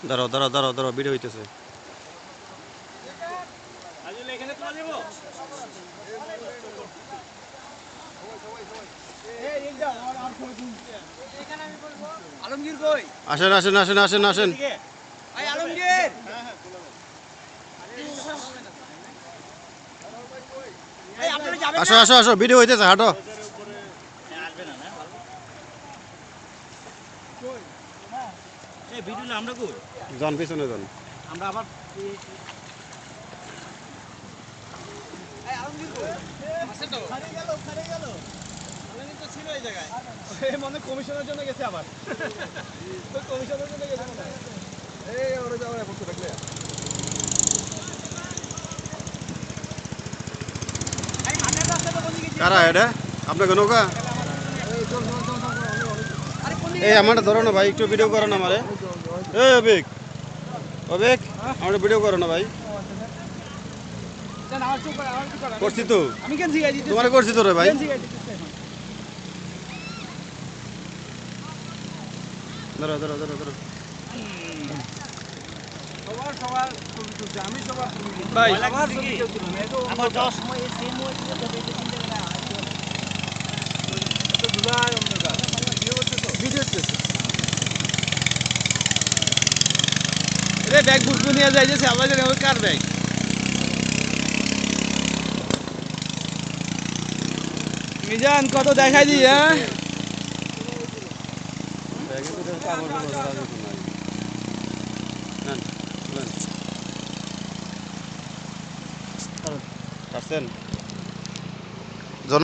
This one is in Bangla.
দাঁড়াও দাঁড়াও দাঁড়াও দাঁড়াও ভিডিও হইতেছে। আলমগীর কই? আসেন আসেন আসেন আসেন আসেন। ভাই আলমগীর, আসো আসো আসো ভিডিও হইতেছে, হাঁটো। আমরা কই? যান পিছনে যান। আমরা আবার আলমগীর কই? আছে তো? খারে গেল। আলমগীর তো ছিল এই জায়গায়। মনে কমিশনের জন্য গেছে আবার। তো কমিশনের জন্য গেছে মনে হয়। এই ওরে যাও এখন তো দেখলে। আরে হাটের রাস্তা তো বন্ধ গেছে। কারা এটা? আপনাকে নৌকা? এই চল চল চল চল। আরে কোন এই আমারটা ধরো না ভাই, একটু ভিডিও করো না আমারে। এই অবিক, অবিক আমার ভিডিও করো না ভাই। জান আমার চুপ কর, আমার চুপ কর। করছি তো, আমি কেন জিগাই দিতেছি? তোমারে করছি তো রে ভাই। কেন জিগাই দিতেছি এখন? ধরো ধরো ধরো ধরো। সবার ছবি তুলছে, আমি সবার ছবি তুলছি। ভাই আমার ছবি কেউ তুলবে না, এতো আমার যাওয়ার সময় এই সেম ওয়ে দিয়ে তো এই তিন জায়গা এত ধুলাই অন্ধকার। ভিডিও করতে তো? ভিডিও করতে। রে ব্যাগ বুঝবো নিয়ে যাইতেছে, আবার জানি ওই কার ব্যাগ? মিজান কত দেখাই দি, হ্যাঁ? ব্যাগে তো কাগজ ধরা যেত না। নেন নেন। আসছেন।